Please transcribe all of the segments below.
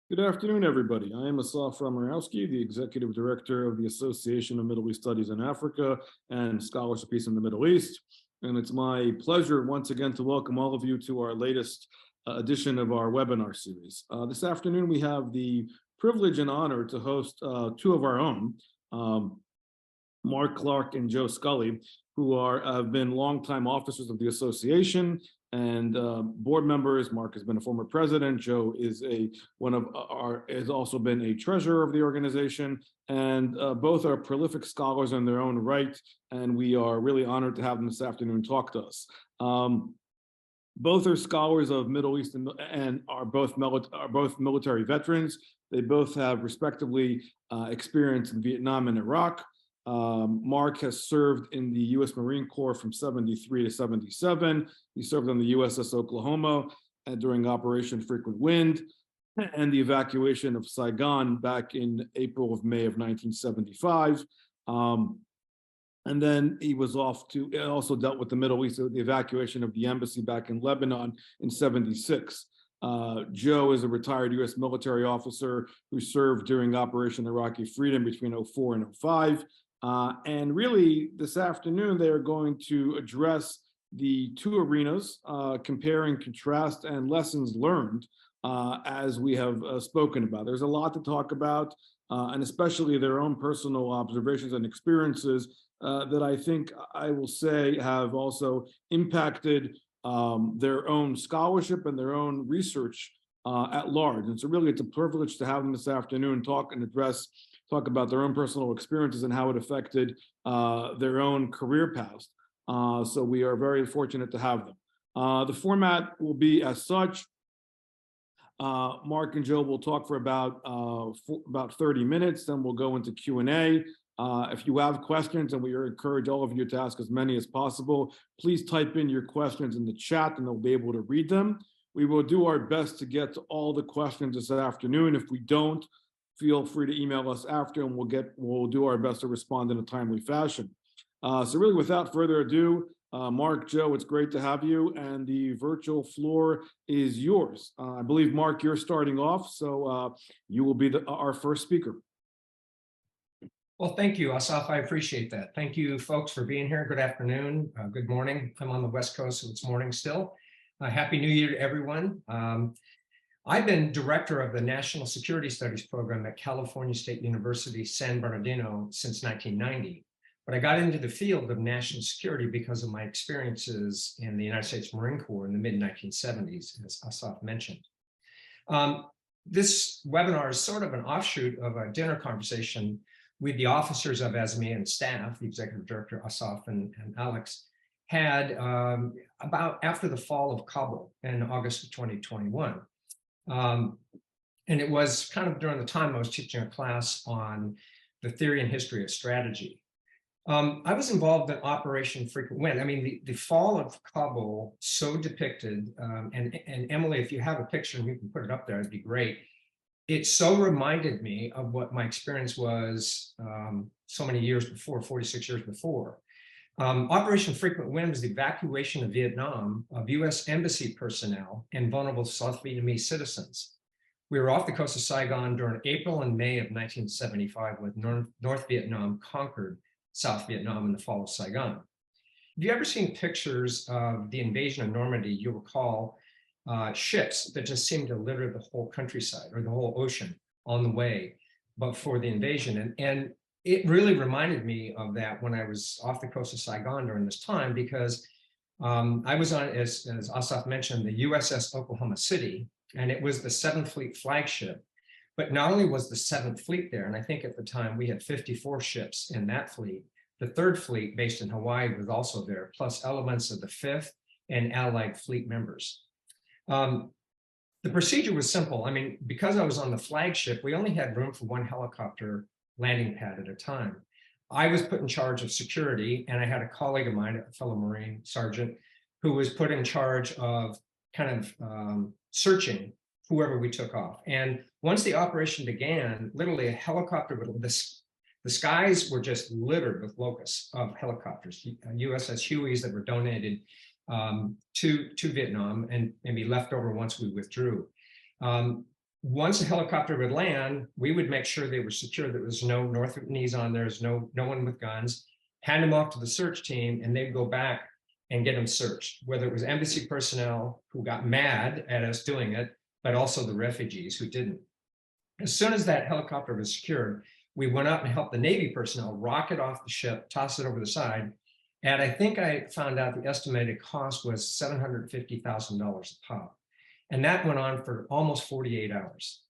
Good afternoon, everybody. I am Asaf Ramarowski, the Executive Director of the Association of Middle East Studies in Africa and Scholars of Peace in the Middle East. And it's my pleasure once again to welcome all of you to our latest edition of our webinar series. This afternoon, we have the privilege and honor to host two of our own, Mark Clark and Joe Skelly, who have been longtime officers of the association and board members. Mark has been a former president. Joe is has also been a treasurer of the organization, and both are prolific scholars in their own right. And we are really honored to have them this afternoon talk to us. Both are scholars of Middle East and are both military veterans. They both have respectively experience in Vietnam and Iraq. Mark has served in the U.S. Marine Corps from 73 to 77. He served on the USS Oklahoma during Operation Frequent Wind and the evacuation of Saigon back in April of May of 1975. And then he was off to, also dealt with the Middle East, the evacuation of the embassy back in Lebanon in 76. Joe is a retired U.S. military officer who served during Operation Iraqi Freedom between 04 and 05. And really, this afternoon, they are going to address the two arenas, compare and contrast and lessons learned, as we have spoken about. There's a lot to talk about, and especially their own personal observations and experiences that I think I will say have also impacted their own scholarship and their own research at large. And so really, it's a privilege to have them this afternoon talk about their own personal experiences and how it affected their own career paths. So we are very fortunate to have them. The format will be as such. Mark and Joe will talk for about 30 minutes, then we'll go into Q&A. If you have questions, and we encourage all of you to ask as many as possible, please type in your questions in the chat and they'll be able to read them. We will do our best to get to all the questions this afternoon. If we don't, feel free to email us after and we'll do our best to respond in a timely fashion. So really, without further ado, Mark, Joe, it's great to have you, and the virtual floor is yours. I believe, Mark, you're starting off, so you will be our first speaker. Well, thank you, Asaf. I appreciate that. Thank you, folks, for being here. Good afternoon. Good morning. I'm on the West Coast, so it's morning still. Happy New Year to everyone. I've been director of the National Security Studies program at California State University, San Bernardino since 1990. But I got into the field of national security because of my experiences in the United States Marine Corps in the mid-1970s, as Asaf mentioned. This webinar is sort of an offshoot of a dinner conversation with the officers of ASMEA and staff, the executive director, Asaf and Alex, had about after the fall of Kabul in August of 2021. And it was kind of during the time I was teaching a class on the theory and history of strategy. I was involved in Operation Frequent Wind. I mean, the fall of Kabul so depicted, and Emily, if you have a picture and you can put it up there, it'd be great. It so reminded me of what my experience was so many years before, 46 years before. Operation Frequent Wind was the evacuation of Vietnam of U.S. embassy personnel and vulnerable South Vietnamese citizens. We were off the coast of Saigon during April and May of 1975 when North Vietnam conquered South Vietnam in the fall of Saigon. If you ever seen pictures of the invasion of Normandy, you'll recall ships that just seemed to litter the whole countryside or the whole ocean on the way, but for the invasion. And it really reminded me of that when I was off the coast of Saigon during this time, because I was on, as Asaf mentioned, the USS Oklahoma City, and it was the 7th Fleet flagship. But not only was the 7th Fleet there, and I think at the time we had 54 ships in that fleet, the 3rd Fleet based in Hawaii was also there, plus elements of the 5th and Allied fleet members. The procedure was simple. I mean, because I was on the flagship, we only had room for one helicopter landing pad at a time. I was put in charge of security, and I had a colleague of mine, a fellow Marine sergeant, who was put in charge of kind of searching whoever we took off. And once the operation began, literally a helicopter, the skies were just littered with locusts of helicopters, USS Hueys that were donated to Vietnam and maybe left over once we withdrew. once a helicopter would land, we would make sure they were secure. There was no North Vietnamese on there, there's no one with guns, hand them off to the search team, and they'd go back and get them searched, whether it was embassy personnel who got mad at us doing it, but also the refugees who didn't. As soon as that helicopter was secured, we went up and helped the Navy personnel rocket off the ship, toss it over the side. And I think I found out the estimated cost was $750,000 a pop. And that went on for almost 48 hours.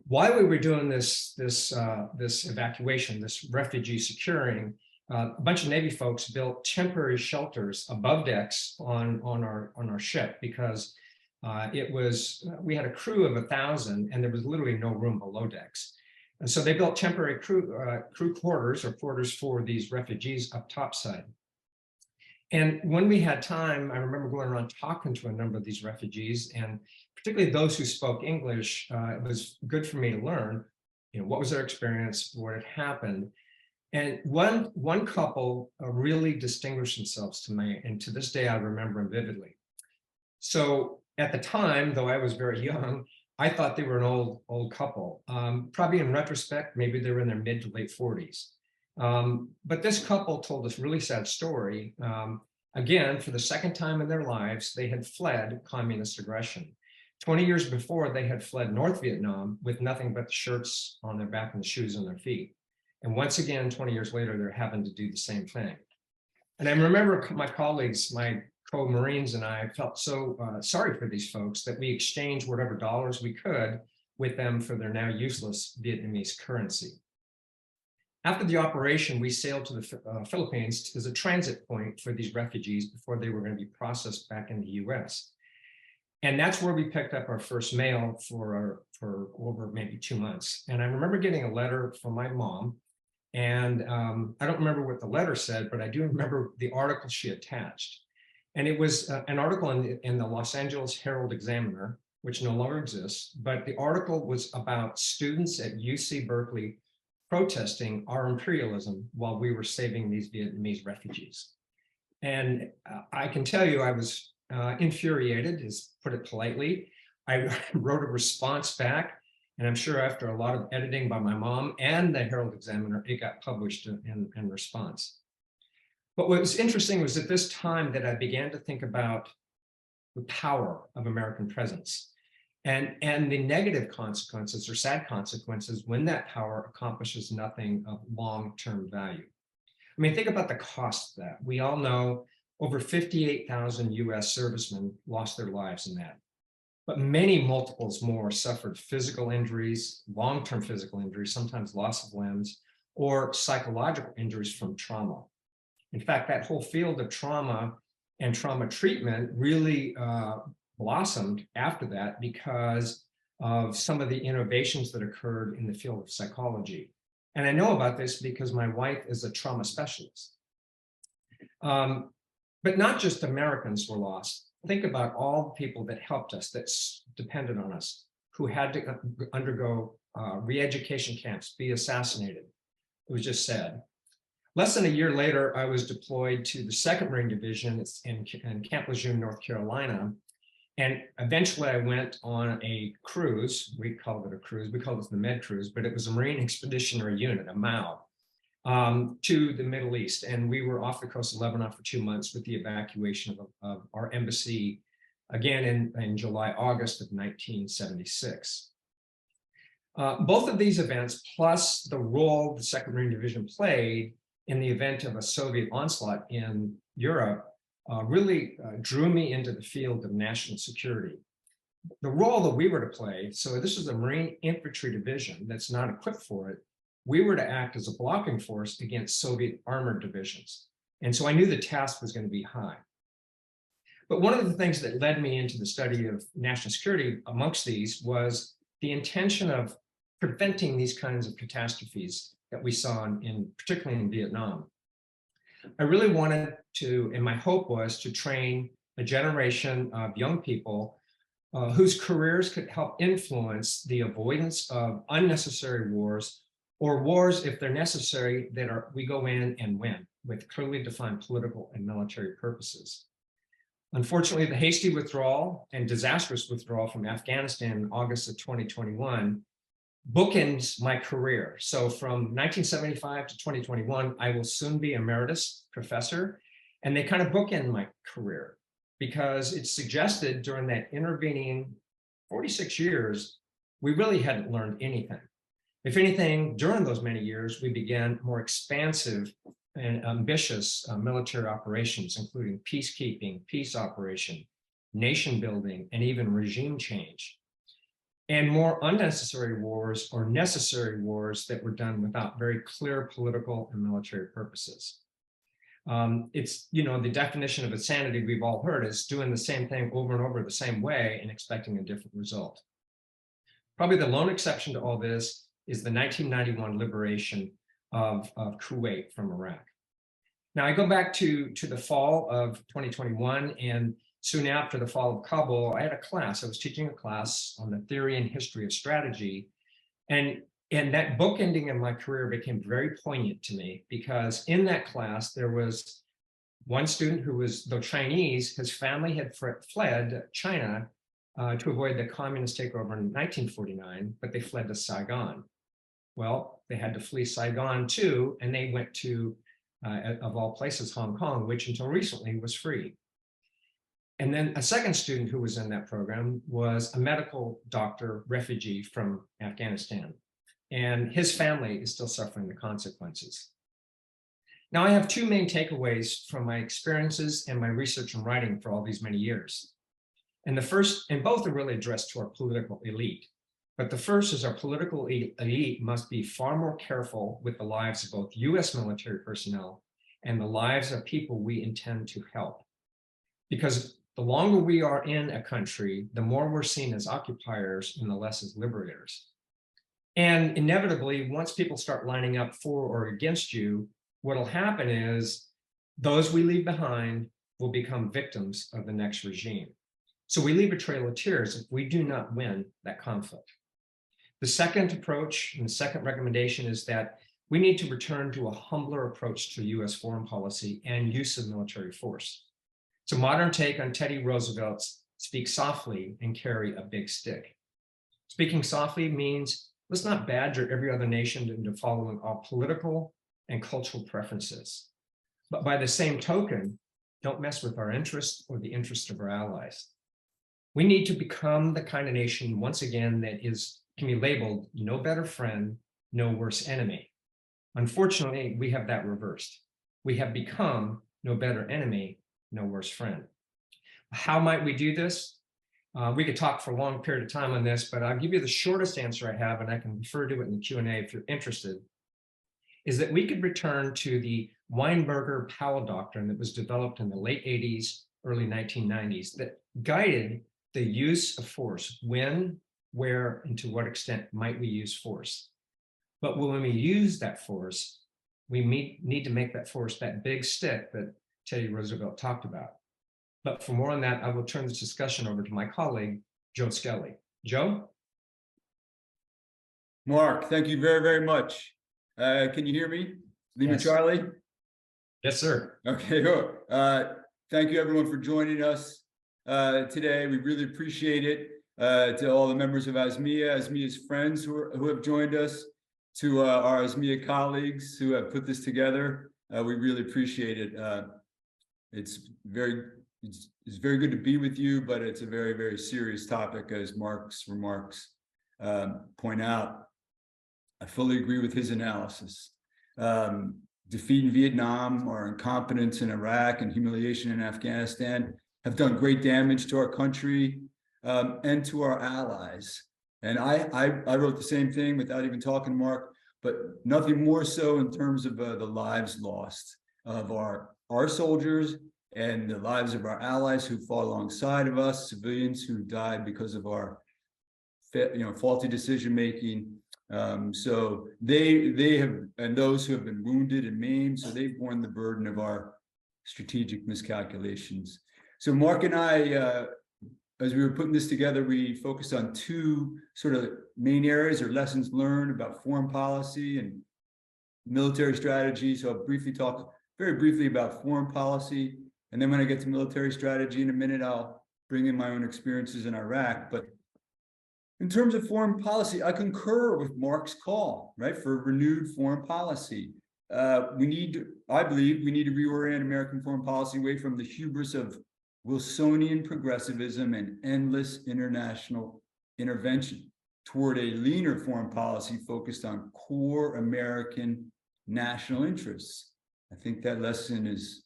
While we were doing this evacuation, this refugee securing, a bunch of Navy folks built temporary shelters above decks on our ship, because we had a crew of 1,000 and there was literally no room below decks. And so they built temporary crew quarters, or quarters for these refugees up topside. And when we had time, I remember going around talking to a number of these refugees, and particularly those who spoke English. It was good for me to learn, what was their experience, what had happened. And one couple really distinguished themselves to me, and to this day I remember them vividly. So at the time, though I was very young, I thought they were an old couple. Probably in retrospect, maybe they were in their mid to late 40s. But this couple told us a really sad story. Again, for the second time in their lives, they had fled communist aggression. 20 years before, they had fled North Vietnam with nothing but the shirts on their back and the shoes on their feet. And once again, 20 years later, they're having to do the same thing. And I remember my colleagues, my co-Marines and I felt so sorry for these folks that we exchanged whatever dollars we could with them for their now useless Vietnamese currency. After the operation, we sailed to the Philippines as a transit point for these refugees before they were going to be processed back in the US. And that's where we picked up our first mail for over maybe 2 months. And I remember getting a letter from my mom. And I don't remember what the letter said, but I do remember the article she attached. And it was an article in the Los Angeles Herald Examiner, which no longer exists. But the article was about students at UC Berkeley protesting our imperialism while we were saving these Vietnamese refugees. And I can tell you I was infuriated, to put it politely. I wrote a response back, and I'm sure after a lot of editing by my mom and the Herald Examiner, it got published in response. But what was interesting was at this time that I began to think about the power of American presence and the negative consequences or sad consequences when that power accomplishes nothing of long-term value. I mean, think about the cost of that. We all know over 58,000 US servicemen lost their lives in that. But many multiples more suffered physical injuries, long-term physical injuries, sometimes loss of limbs, or psychological injuries from trauma. In fact, that whole field of trauma and trauma treatment really blossomed after that because of some of the innovations that occurred in the field of psychology. And I know about this because my wife is a trauma specialist. But not just Americans were lost. Think about all the people that helped us, that depended on us, who had to undergo re-education camps, be assassinated. It was just sad. Less than a year later, I was deployed to the 2nd Marine Division in Camp Lejeune, North Carolina. And eventually I went on a cruise. We called it a cruise. We called it the Med Cruise, but it was a Marine Expeditionary Unit, a MAU, to the Middle East. And we were off the coast of Lebanon for 2 months with the evacuation of our embassy, again in July, August of 1976. Both of these events, plus the role the 2nd Marine Division played in the event of a Soviet onslaught in Europe, really drew me into the field of national security. The role that we were to play, so this is a Marine Infantry Division that's not equipped for it, we were to act as a blocking force against Soviet armored divisions. And so I knew the task was going to be high. But one of the things that led me into the study of national security amongst these was the intention of preventing these kinds of catastrophes that we saw particularly in Vietnam. I really wanted to, and my hope was to train a generation of young people whose careers could help influence the avoidance of unnecessary wars, or wars, if they're necessary, that we go in and win with clearly defined political and military purposes. Unfortunately, the hasty withdrawal and disastrous withdrawal from Afghanistan in August of 2021 bookends my career. So from 1975 to 2021, I will soon be emeritus professor, and they kind of bookend my career because it's suggested during that intervening 46 years, we really hadn't learned anything. If anything, during those many years, we began more expansive and ambitious military operations, including peacekeeping, peace operation, nation building, and even regime change. And more unnecessary wars or necessary wars that were done without very clear political and military purposes. It's, the definition of insanity we've all heard is doing the same thing over and over the same way and expecting a different result. Probably the lone exception to all this is the 1991 liberation of Kuwait from Iraq. Now I go back to the fall of 2021, and soon after the fall of Kabul, I had a class. I was teaching a class on the theory and history of strategy, and that bookending of my career became very poignant to me because in that class there was one student who was, though Chinese, his family had fled China to avoid the communist takeover in 1949, but they fled to Saigon. Well, they had to flee Saigon too, and they went to, of all places, Hong Kong, which until recently was free. And then a second student who was in that program was a medical doctor refugee from Afghanistan, and his family is still suffering the consequences. Now, I have two main takeaways from my experiences and my research and writing for all these many years. And the first, and both are really addressed to our political elite. But the first is our political elite must be far more careful with the lives of both US military personnel and the lives of people we intend to help. Because the longer we are in a country, the more we're seen as occupiers and the less as liberators. And inevitably, once people start lining up for or against you, what'll happen is those we leave behind will become victims of the next regime. So we leave a trail of tears if we do not win that conflict. The second approach and the second recommendation is that we need to return to a humbler approach to US foreign policy and use of military force. It's a modern take on Teddy Roosevelt's speak softly and carry a big stick. Speaking softly means let's not badger every other nation into following our political and cultural preferences. But by the same token, don't mess with our interests or the interests of our allies. We need to become the kind of nation, once again, that can be labeled no better friend, no worse enemy. Unfortunately, we have that reversed. We have become no better enemy, no worse friend. How might we do this? We could talk for a long period of time on this, but I'll give you the shortest answer I have, and I can refer to it in the Q&A if you're interested, is that we could return to the Weinberger-Powell doctrine that was developed in the late 80s, early 1990s that guided the use of force. When, where, and to what extent might we use force? But when we use that force, we need to make that force that big stick that Teddy Roosevelt talked about. But for more on that, I will turn this discussion over to my colleague, Joe Skelly. Joe? Mark, thank you very, very much. Can you hear me? Lima Yes. Charlie? Yes, sir. Okay, good. Thank you everyone for joining us today. We really appreciate it. To all the members of ASMEA, ASMEA's friends who have joined us, to our ASMEA colleagues who have put this together. We really appreciate it. It's very good to be with you, but it's a very, very serious topic, as Mark's remarks point out. I fully agree with his analysis. Defeat in Vietnam, our incompetence in Iraq, and humiliation in Afghanistan have done great damage to our country and to our allies. And I wrote the same thing without even talking to Mark, but nothing more so in terms of the lives lost of our soldiers and the lives of our allies who fought alongside of us, civilians who died because of our faulty decision-making. So they have, and those who have been wounded and maimed, so they've borne the burden of our strategic miscalculations. So Mark and I, as we were putting this together, we focused on two sort of main areas or lessons learned about foreign policy and military strategy. So I'll briefly talk very briefly about foreign policy, And then when I get to military strategy in a minute, I'll bring in my own experiences in Iraq. But in terms of foreign policy, I concur with Mark's call, right, for renewed foreign policy. I believe we need to reorient American foreign policy away from the hubris of Wilsonian progressivism and endless international intervention toward a leaner foreign policy focused on core American national interests. I think that lesson is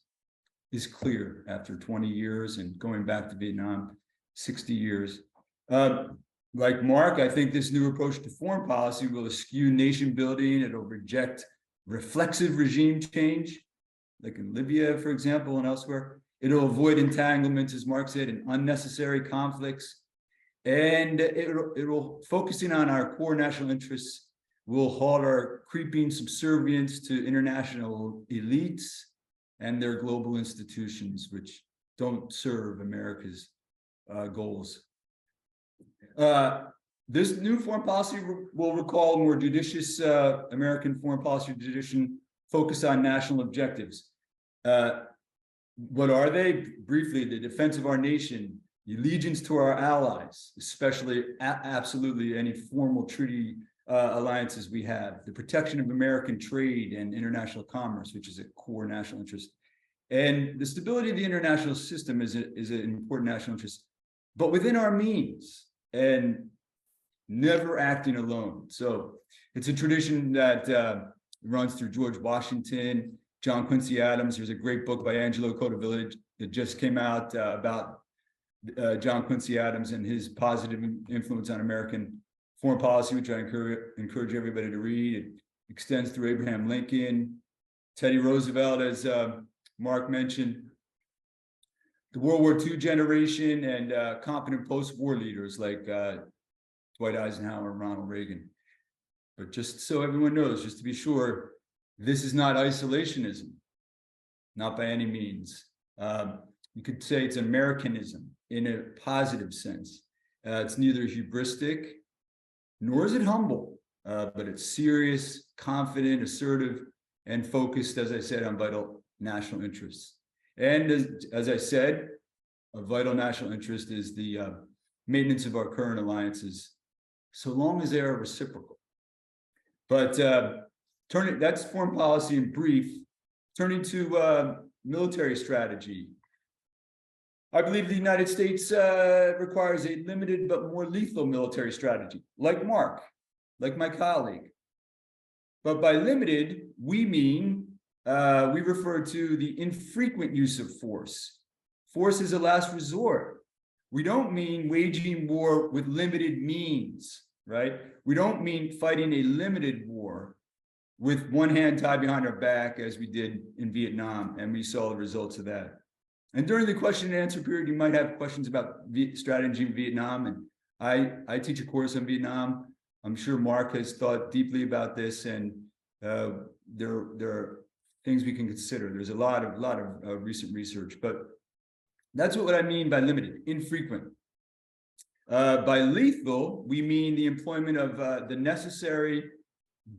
clear after 20 years and going back to Vietnam, 60 years. Like Mark, I think this new approach to foreign policy will eschew nation building. It'll reject reflexive regime change, like in Libya, for example, and elsewhere. It'll avoid entanglements, as Mark said, in unnecessary conflicts. And it'll focusing on our core national interests will halt our creeping subservience to international elites and their global institutions, which don't serve America's goals. This new foreign policy will recall more judicious American foreign policy tradition focused on national objectives. What are they? Briefly, the defense of our nation, allegiance to our allies, especially absolutely any formal treaty alliances we have, the protection of American trade and international commerce, which is a core national interest, and the stability of the international system is an important national interest, but within our means and never acting alone. So it's a tradition that runs through George Washington, John Quincy Adams. There's a great book by Angelo Codevillage that just came out about John Quincy Adams and his positive influence on American foreign policy, which I encourage everybody to read. It extends through Abraham Lincoln, Teddy Roosevelt, as Mark mentioned, the World War II generation, and competent post-war leaders like Dwight Eisenhower and Ronald Reagan. But just so everyone knows, just to be sure, this is not isolationism, not by any means. You could say it's Americanism in a positive sense. It's neither hubristic, nor is it humble, but it's serious, confident, assertive, and focused, as I said, on vital national interests. And as I said, a vital national interest is the maintenance of our current alliances, so long as they are reciprocal. But that's foreign policy in brief. Turning to military strategy, I believe the United States requires a limited but more lethal military strategy, like Mark, like my colleague. But by limited, we mean, we refer to the infrequent use of force. Force is a last resort. We don't mean waging war with limited means, right? We don't mean fighting a limited war with one hand tied behind our back, as we did in Vietnam, and we saw the results of that. And during the question and answer period, you might have questions about strategy in Vietnam, and I teach a course on Vietnam. I'm sure Mark has thought deeply about this, and there are things we can consider. There's a lot of recent research, but that's what I mean by limited, infrequent. By lethal, we mean the employment of the necessary,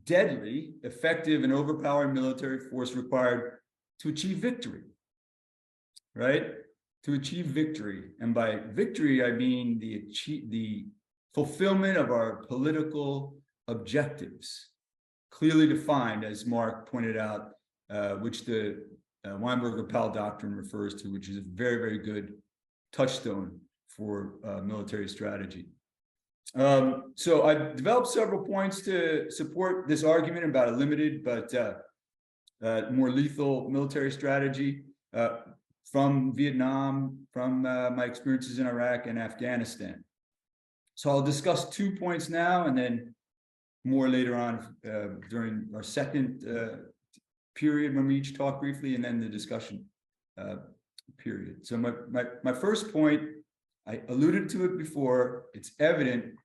deadly, effective, and overpowering military force required to achieve victory, right? To achieve victory. And by victory, I mean the fulfillment of our political objectives, clearly defined, as Mark pointed out, which the Weinberger-Powell doctrine refers to, which is a very, very good touchstone for military strategy. So I've developed several points to support this argument about a limited but more lethal military strategy from Vietnam, from my experiences in Iraq and Afghanistan. So I'll discuss 2 points now, and then more later on during our second period when we each talk briefly, and then the discussion period. So my first point, I alluded to it before, it's evident,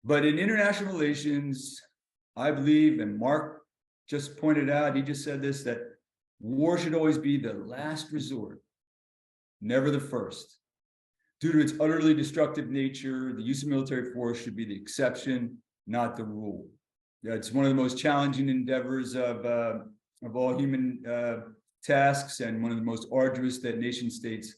but in international relations, I believe, and Mark just pointed out, he just said this, that war should always be the last resort, never the first. Due to its utterly destructive nature, the use of military force should be the exception, not the rule. Yeah, it's one of the most challenging endeavors of all human tasks and one of the most arduous that nation states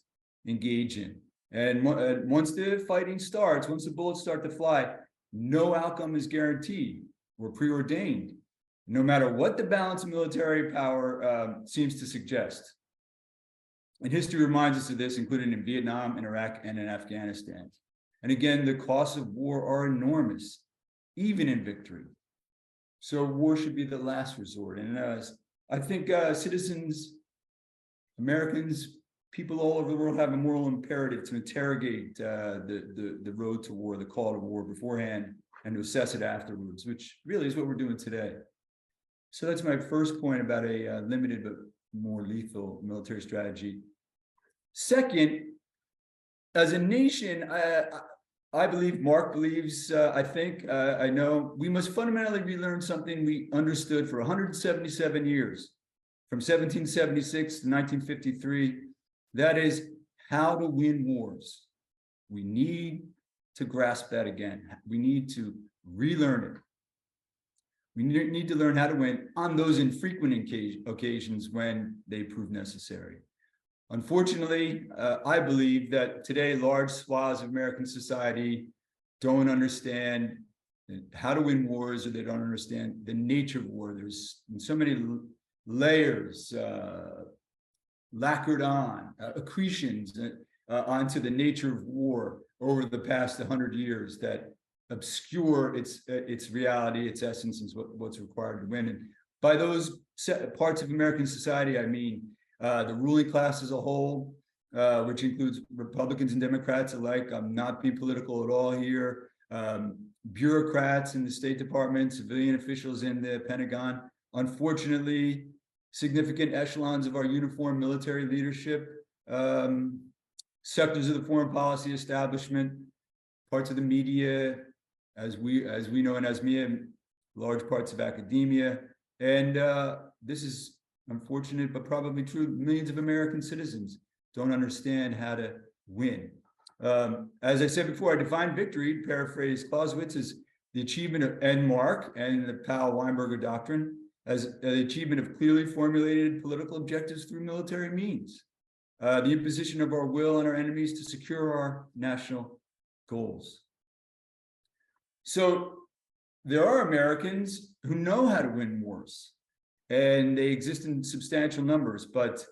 engage in. And once the fighting starts, once the bullets start to fly, no outcome is guaranteed or preordained, no matter what the balance of military power seems to suggest. And history reminds us of this, including in Vietnam, in Iraq, and in Afghanistan. And again, the costs of war are enormous, even in victory. So war should be the last resort. And I think citizens, Americans, people all over the world have a moral imperative to interrogate the road to war, the call to war beforehand, and to assess it afterwards, which really is what we're doing today. So that's my first point about a limited but more lethal military strategy. Second, as a nation, I believe, Mark believes, I think, I know, we must fundamentally relearn something we understood for 177 years, from 1776 to 1953. That is how to win wars. We need to grasp that again. We need to relearn it. We need to learn how to win on those infrequent occasions when they prove necessary. Unfortunately, I believe that today large swaths of American society don't understand how to win wars, or they don't understand the nature of war. There's so many layers lacquered on, accretions onto the nature of war over the past 100 years that obscure its reality, its essence, and what's required to win. And by those parts of American society, I mean the ruling class as a whole, which includes Republicans and Democrats alike. I'm not being political at all here. Bureaucrats in the State Department, civilian officials in the Pentagon. Unfortunately, significant echelons of our uniformed military leadership, sectors of the foreign policy establishment, parts of the media, as we know in ASMEA, large parts of academia, and this is unfortunate, but probably true. Millions of American citizens don't understand how to win. As I said before, I define victory, paraphrase Clausewitz, as the achievement of, and Mark and the Powell-Weinberger doctrine, as the achievement of clearly formulated political objectives through military means, the imposition of our will on our enemies to secure our national goals. So there are Americans who know how to win wars, and they exist in substantial numbers, but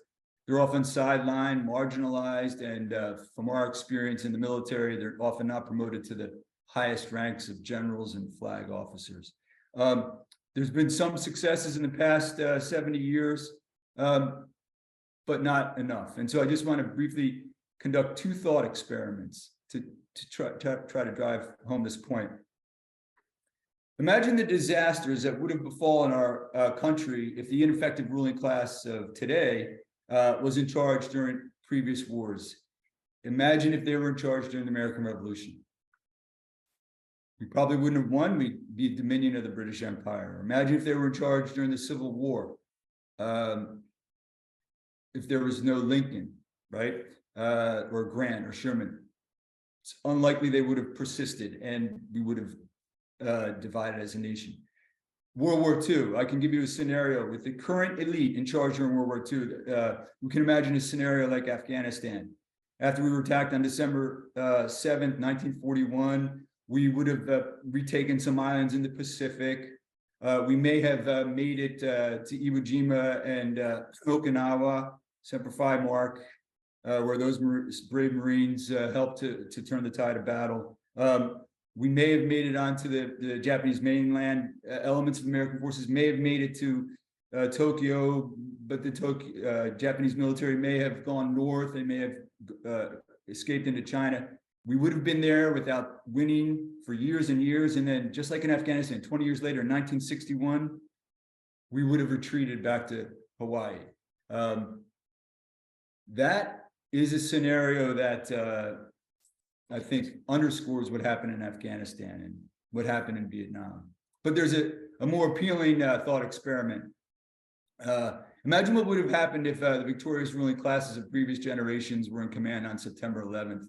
they're often sidelined, marginalized, and from our experience in the military, they're often not promoted to the highest ranks of generals and flag officers. There's been some successes in the past 70 years, but not enough. And so I just want to briefly conduct two thought experiments to try to drive home this point. Imagine the disasters that would have befallen our country if the ineffective ruling class of today was in charge during previous wars. Imagine if they were in charge during the American Revolution. We probably wouldn't have won. We'd be a dominion of the British Empire. Imagine if they were in charge during the Civil War. If there was no Lincoln, right? Or Grant or Sherman. It's unlikely they would have persisted and we would have divided as a nation. World War II, I can give you a scenario with the current elite in charge during World War II. We can imagine a scenario like Afghanistan. After we were attacked on December 7th, 1941, we would have retaken some islands in the Pacific. We may have made it to Iwo Jima and Okinawa, Semper Fi, Mark, where those brave Marines helped to turn the tide of battle. We may have made it onto the Japanese mainland. Elements of American forces may have made it to Tokyo, but the Japanese military may have gone north. They may have escaped into China. We would have been there without winning for years and years. And then just like in Afghanistan, 20 years later, in 1961, we would have retreated back to Hawaii. That is a scenario that I think underscores what happened in Afghanistan and what happened in Vietnam. But there's a more appealing thought experiment. Imagine what would have happened if the victorious ruling classes of previous generations were in command on September 11th.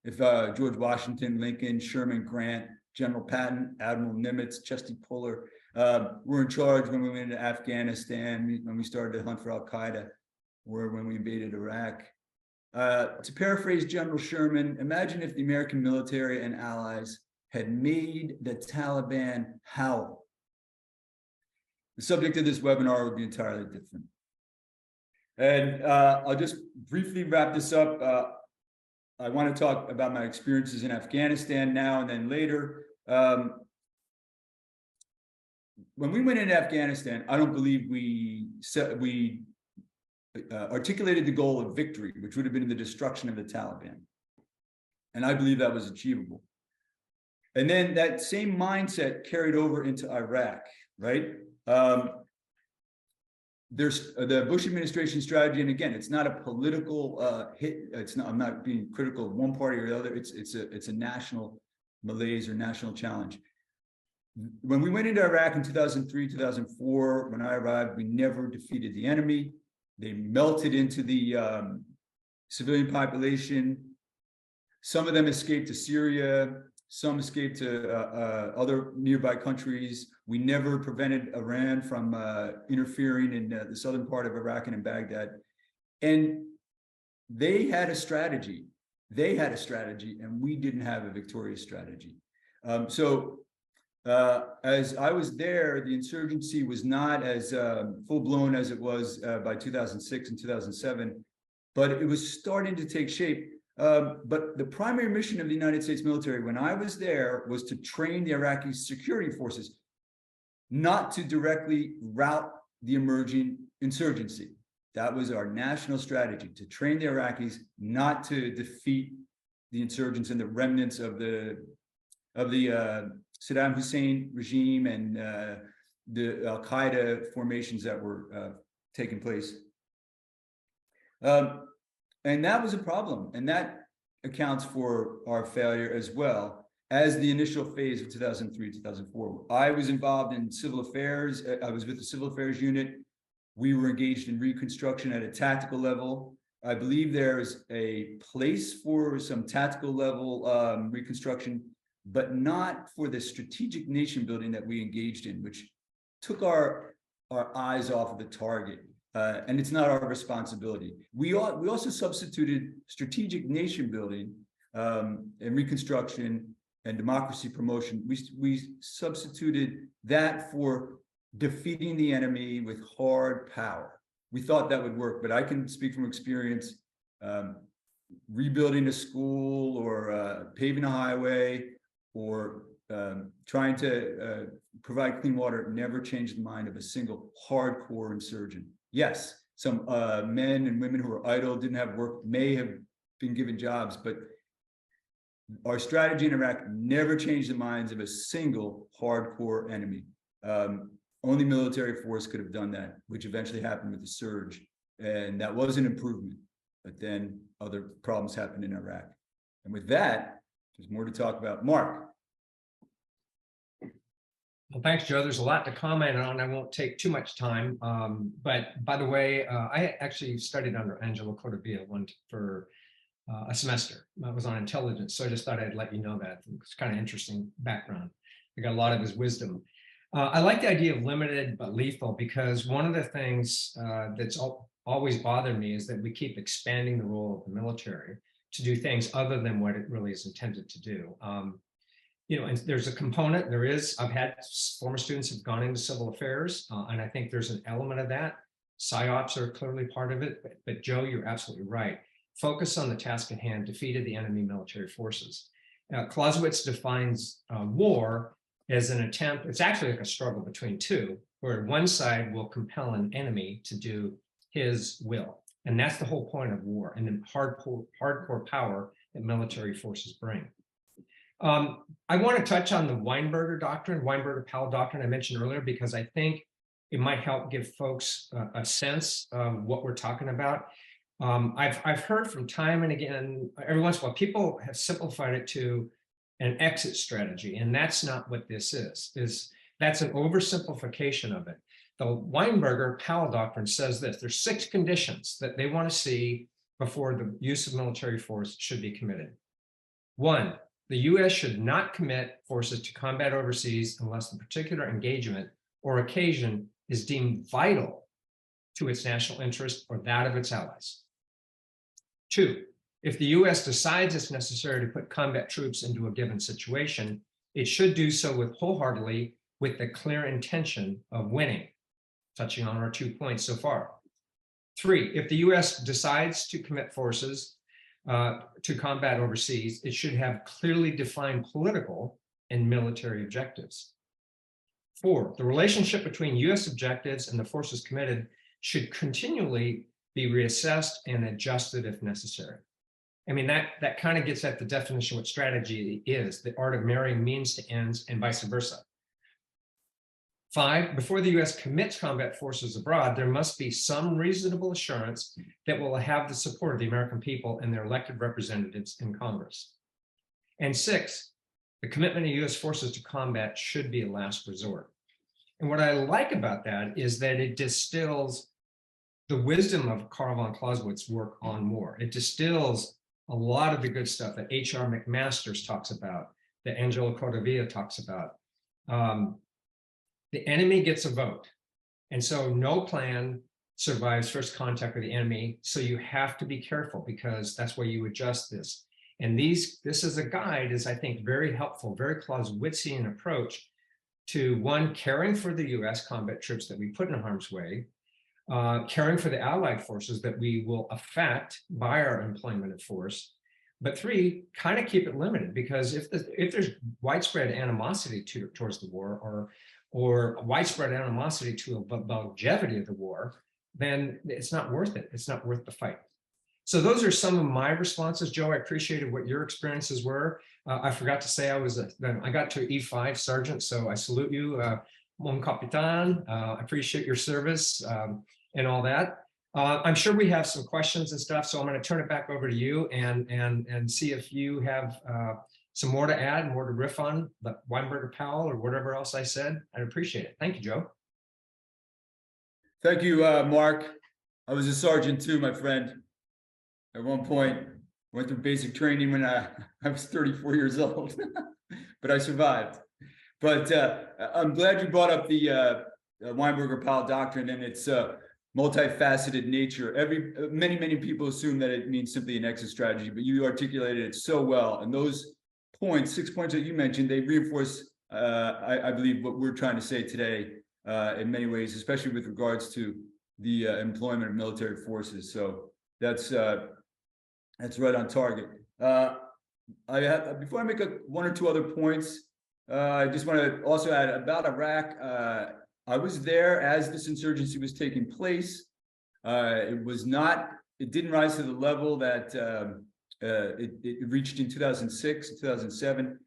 If George Washington, Lincoln, Sherman, Grant, General Patton, Admiral Nimitz, Chesty Puller were in charge when we went into Afghanistan, when we started to hunt for Al-Qaeda. or when we invaded Iraq. To paraphrase General Sherman, imagine if the American military and allies had made the Taliban howl. The subject of this webinar would be entirely different. And I'll just briefly wrap this up. I want to talk about my experiences in Afghanistan now and then later. When we went into Afghanistan, I don't believe we articulated the goal of victory, which would have been the destruction of the Taliban. And I believe that was achievable. And then that same mindset carried over into Iraq, right? There's the Bush administration strategy, and again, it's not a political hit. It's not. I'm not being critical of one party or the other. It's a national malaise or national challenge. When we went into Iraq in 2003, 2004, when I arrived, we never defeated the enemy. They melted into the civilian population. Some of them escaped to Syria. Some escaped to other nearby countries. We never prevented Iran from interfering in the southern part of Iraq and in Baghdad. And they had a strategy. They had a strategy, and we didn't have a victorious strategy. As I was there, the insurgency was not as full-blown as it was by 2006 and 2007, but it was starting to take shape. But the primary mission of the United States military when I was there was to train the Iraqi security forces, not to directly rout the emerging insurgency. That was our national strategy, to train the Iraqis not to defeat the insurgents and the remnants of the Saddam Hussein regime and the Al-Qaeda formations that were taking place. And that was a problem. And that accounts for our failure as well as the initial phase of 2003, 2004. I was involved in civil affairs. I was with the civil affairs unit. We were engaged in reconstruction at a tactical level. I believe there's a place for some tactical level reconstruction, but not for the strategic nation building that we engaged in, which took our eyes off of the target. And it's not our responsibility. We also substituted strategic nation building and reconstruction and democracy promotion. We substituted that for defeating the enemy with hard power. We thought that would work, but I can speak from experience. Rebuilding a school or paving a highway or trying to provide clean water never changed the mind of a single hardcore insurgent. Yes, some men and women who were idle, didn't have work, may have been given jobs, but our strategy in Iraq never changed the minds of a single hardcore enemy. Only military force could have done that, which eventually happened with the surge. And that was an improvement, but then other problems happened in Iraq. And with that, there's more to talk about. Mark. Well, thanks, Joe. There's a lot to comment on. I won't take too much time. But by the way, I actually studied under Angelo Cordovilla for a semester. I was on intelligence, so I just thought I'd let you know that. It's kind of interesting background. I got a lot of his wisdom. I like the idea of limited but lethal, because one of the things that's always bothered me is that we keep expanding the role of the military to do things other than what it really is intended to do. And there's a component, I've had former students have gone into civil affairs, and I think there's an element of that. PSYOPs are clearly part of it, but Joe, you're absolutely right. Focus on the task at hand, defeated the enemy military forces. Clausewitz defines war as an attempt, it's actually like a struggle between two, where one side will compel an enemy to do his will. And that's the whole point of war and the hardcore power that military forces bring. I want to touch on the Weinberger-Powell doctrine I mentioned earlier, because I think it might help give folks a sense of what we're talking about. I've heard from time and again, every once in a while, people have simplified it to an exit strategy, and that's not what this is. That's an oversimplification of it. The Weinberger-Powell doctrine says this: there's 6 conditions that they want to see before the use of military force should be committed. 1, the U.S. should not commit forces to combat overseas unless the particular engagement or occasion is deemed vital to its national interest or that of its allies. 2, if the US decides it's necessary to put combat troops into a given situation, it should do so wholeheartedly with the clear intention of winning, touching on our 2 points so far. 3, if the US decides to commit forces to combat overseas, it should have clearly defined political and military objectives. 4, the relationship between US objectives and the forces committed should continually be reassessed and adjusted if necessary. I mean, that kind of gets at the definition of what strategy is, the art of marrying means to ends and vice versa. 5, before the US commits combat forces abroad, there must be some reasonable assurance that will have the support of the American people and their elected representatives in Congress. And 6, the commitment of US forces to combat should be a last resort. And what I like about that is that it distills the wisdom of Karl von Clausewitz's work on war. It distills a lot of the good stuff that H.R. McMaster's talks about, that Angelo Codevilla talks about. The enemy gets a vote. And so no plan survives first contact with the enemy. So you have to be careful because that's where you adjust this. And this as a guide is, I think, very helpful, very Clausewitzian approach to, one, caring for the US combat troops that we put in harm's way, caring for the allied forces that we will affect by our employment of force. But 3, kind of keep it limited, because if there's widespread animosity towards the war or widespread animosity to the longevity of the war, then it's not worth it. It's not worth the fight. So those are some of my responses. Joe, I appreciated what your experiences were. I forgot to say I got to E5 sergeant, so I salute you, mon capitaine. I appreciate your service and all that. I'm sure we have some questions and stuff, so I'm going to turn it back over to you and see if you have some more to add, more to riff on, the Weinberger Powell or whatever else I said. I'd appreciate it. Thank you, Joe. Thank you, Mark. I was a sergeant too, my friend. At one point, went through basic training when I was 34 years old, but I survived. But I'm glad you brought up the Weinberger Powell doctrine and its multifaceted nature. Many people assume that it means simply an exit strategy, but you articulated it so well. And those points, 6 points that you mentioned, they reinforce, I believe, what we're trying to say today in many ways, especially with regards to the employment of military forces. So that's right on target. Before I make one or two other points, I just want to also add about Iraq. I was there as this insurgency was taking place. It didn't rise to the level that it reached in 2006, 2007.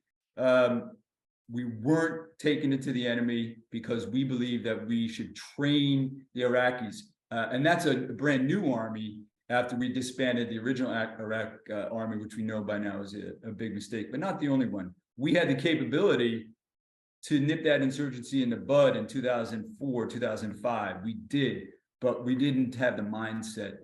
We weren't taking it to the enemy because we believe that we should train the Iraqis. And that's a brand new army after we disbanded the original Iraq army, which we know by now is a big mistake, but not the only one. We had the capability to nip that insurgency in the bud in 2004, 2005. We did, but we didn't have the mindset.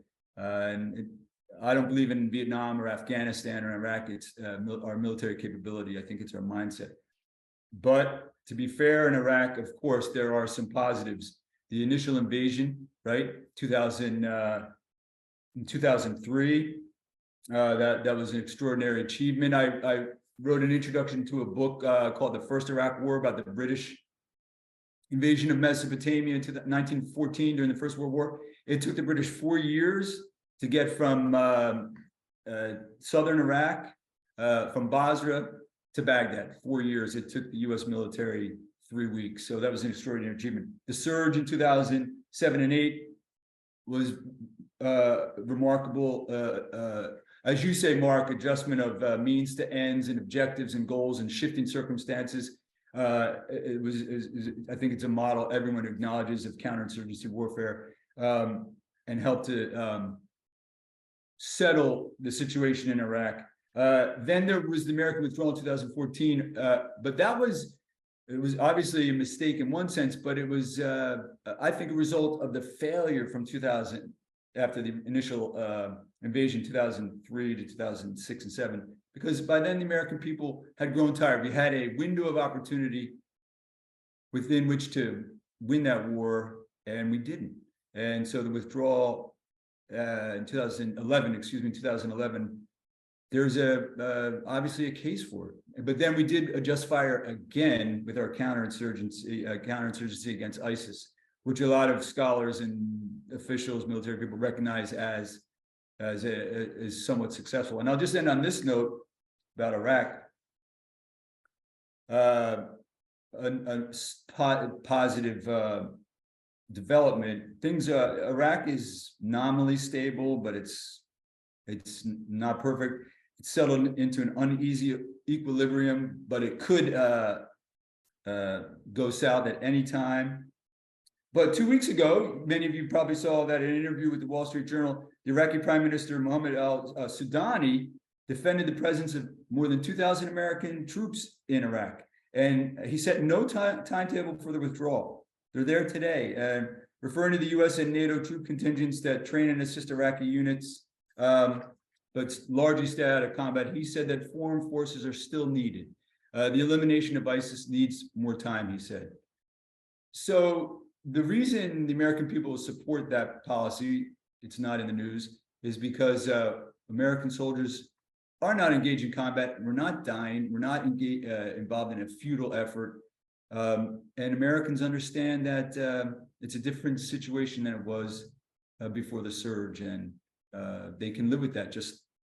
I don't believe in Vietnam or Afghanistan or Iraq. It's our military capability. I think it's our mindset. But to be fair, in Iraq, of course, there are some positives. The initial invasion, right? 2003, that was an extraordinary achievement. I wrote an introduction to a book called The First Iraq War about the British invasion of Mesopotamia in 1914 during the First World War. It took the British 4 years to get from southern Iraq, from Basra to Baghdad. 4 years. It took the U.S. military 3 weeks. So that was an extraordinary achievement. The surge in 2007 and 8 was remarkable. As you say, Mark, adjustment of means to ends and objectives and goals and shifting circumstances. I think it's a model everyone acknowledges of counterinsurgency warfare, and helped to settle the situation in Iraq. Then there was the American withdrawal in 2014, but it was obviously a mistake in one sense, but it was, I think, a result of the failure from 2000, after the initial invasion, 2003 to 2006 and 7, because by then the American people had grown tired. We had a window of opportunity within which to win that war, and we didn't. And so the withdrawal in 2011, there's obviously a case for it. But then we did adjust fire again with our counterinsurgency against ISIS, which a lot of scholars and officials, military people recognize as somewhat successful. And I'll just end on this note about Iraq. A positive development. Iraq is nominally stable, but it's not perfect. It's settled into an uneasy equilibrium, but it could go south at any time. But 2 weeks ago, many of you probably saw that in an interview with the Wall Street Journal, the Iraqi Prime Minister Mohammed al-Sudani defended the presence of more than 2,000 American troops in Iraq. And he set no timetable for the withdrawal. They're there today, referring to the US and NATO troop contingents that train and assist Iraqi units, but largely stay out of combat. He said that foreign forces are still needed. The elimination of ISIS needs more time, he said. So the reason the American people support that policy, it's not in the news, is because American soldiers are not engaged in combat. We're not dying. We're not involved in a futile effort. And Americans understand that it's a different situation than it was before the surge, and they can live with that.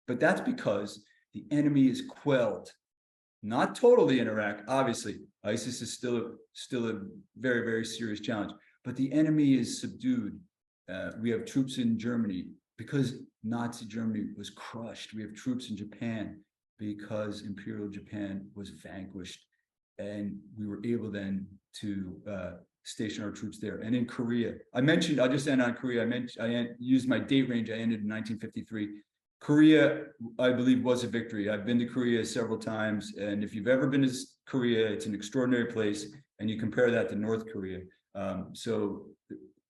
But that's because the enemy is quelled, not totally in Iraq. Obviously, ISIS is still a very, very serious challenge, but the enemy is subdued. We have troops in Germany because Nazi Germany was crushed. We have troops in Japan because Imperial Japan was vanquished. And we were able then to station our troops there. And in Korea, I'll just end on Korea. I used my date range. I ended in 1953. Korea, I believe, was a victory. I've been to Korea several times. And if you've ever been to Korea, it's an extraordinary place. And you compare that to North Korea. So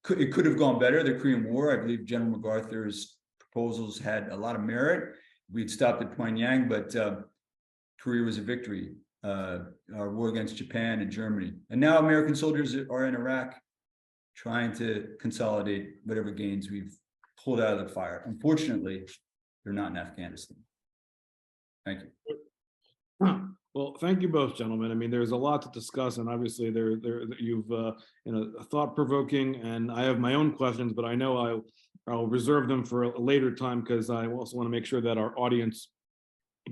it could have gone better. The Korean War, I believe General MacArthur's proposals had a lot of merit. We'd stopped at Pyongyang, but Korea was a victory. Our war against Japan and Germany. And now American soldiers are in Iraq trying to consolidate whatever gains we've pulled out of the fire. Unfortunately, they're not in Afghanistan. Thank you. Well, thank you both, gentlemen. I mean, there's a lot to discuss, and obviously you've thought-provoking, and I have my own questions, but I know I'll reserve them for a later time because I also want to make sure that our audience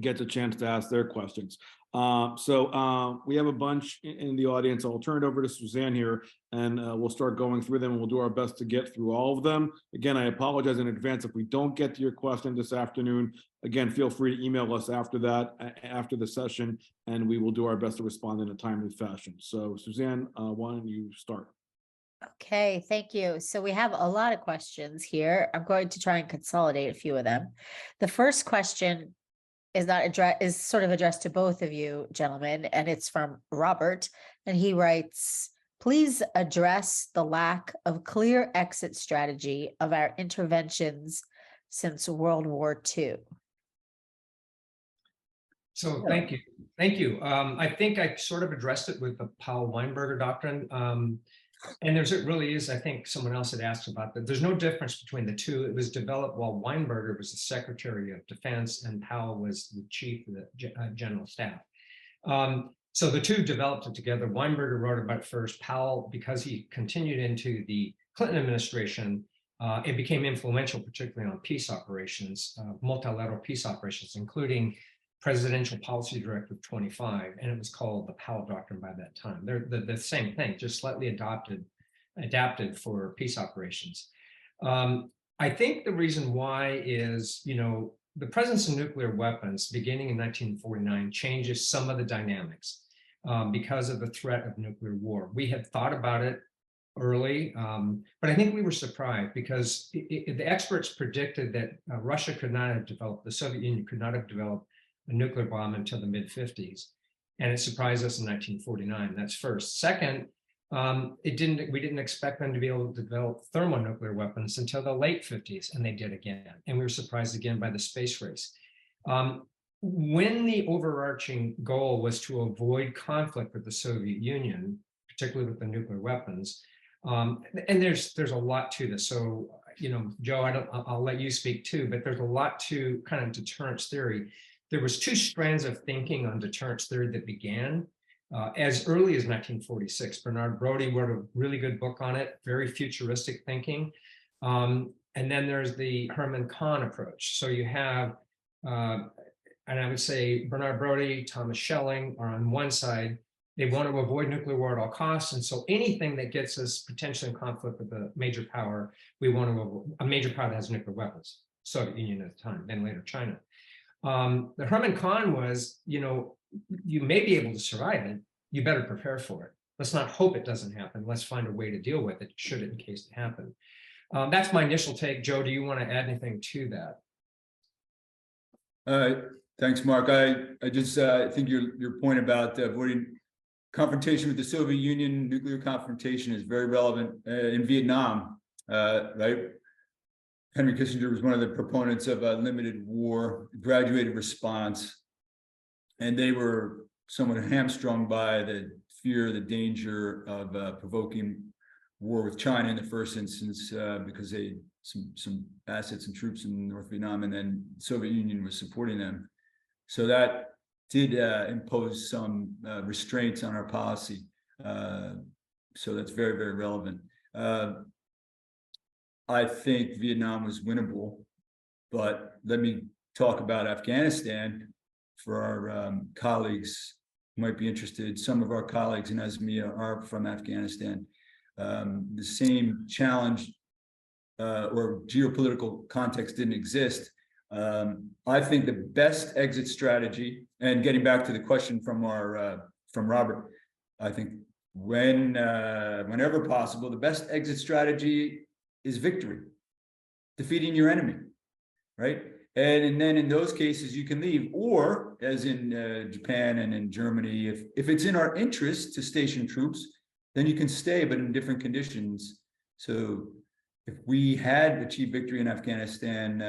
gets a chance to ask their questions. So we have a bunch in the audience. I'll turn it over to Suzanne here, and we'll start going through them, and we'll do our best to get through all of them. Again, I apologize in advance if we don't get to your question this afternoon. Again, feel free to email us after the session, and we will do our best to respond in a timely fashion. So Suzanne, why don't you start? Okay, thank you. So we have a lot of questions here. I'm going to try and consolidate a few of them. The first question is sort of addressed to both of you, gentlemen, and it's from Robert, and he writes, please address the lack of clear exit strategy of our interventions since World War II. So thank you. I think I sort of addressed it with the Powell-Weinberger doctrine. And it really is, I think someone else had asked about that. There's no difference between the two. It was developed while Weinberger was the Secretary of Defense and Powell was the Chief of the General Staff. So the two developed it together. Weinberger wrote about it first. Powell, because he continued into the Clinton administration, it became influential, particularly on peace operations, multilateral peace operations, including Presidential Policy Directive 25, and it was called the Powell Doctrine by that time. They're the same thing, just slightly adapted for peace operations. I think the reason why is, the presence of nuclear weapons beginning in 1949 changes some of the dynamics because of the threat of nuclear war. We had thought about it early, but I think we were surprised because the experts predicted that Russia could not have developed, the Soviet Union could not have developed a nuclear bomb until the mid-50s. And it surprised us in 1949. That's first. Second, we didn't expect them to be able to develop thermonuclear weapons until the late 50s, and they did again. And we were surprised again by the space race. When the overarching goal was to avoid conflict with the Soviet Union, particularly with the nuclear weapons, And there's a lot to this. So, Joe, I'll let you speak too, but there's a lot to kind of deterrence theory. There was two strands of thinking on deterrence theory that began as early as 1946. Bernard Brodie wrote a really good book on it, very futuristic thinking. And then there's the Herman Kahn approach. So you have, and I would say Bernard Brodie, Thomas Schelling are on one side. They want to avoid nuclear war at all costs. And so anything that gets us potentially in conflict with a major power, we want to avoid a major power that has nuclear weapons, Soviet Union at the time, then later China. The Herman Kahn was, you may be able to survive it. You better prepare for it. Let's not hope it doesn't happen. Let's find a way to deal with it, should it in case it happen. That's my initial take. Joe, do you want to add anything to that? Thanks, Mark. I just think your point about avoiding confrontation with the Soviet Union, nuclear confrontation, is very relevant in Vietnam, right? Henry Kissinger was one of the proponents of a limited war, graduated response, and they were somewhat hamstrung by the fear, the danger of provoking war with China in the first instance, because they some assets and troops in North Vietnam, and then the Soviet Union was supporting them. So that did impose some restraints on our policy. So that's very, very relevant. I think Vietnam was winnable, but let me talk about Afghanistan for our colleagues who might be interested. Some of our colleagues in ASMEA are from Afghanistan. The same challenge or geopolitical context didn't exist. I think the best exit strategy, and getting back to the question from Robert, I think whenever possible, the best exit strategy is victory, defeating your enemy, right? And then in those cases you can leave, or as in Japan and in Germany, if it's in our interest to station troops, then you can stay, but in different conditions. So if we had achieved victory in Afghanistan,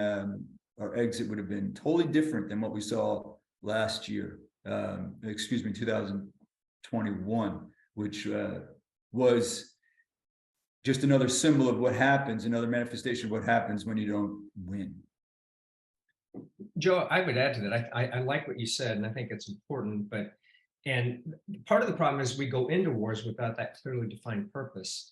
our exit would have been totally different than what we saw last year, 2021, which was just another symbol of what happens, another manifestation of what happens when you don't win. Joe, I would add to that. I like what you said, and I think it's important, and part of the problem is we go into wars without that clearly defined purpose.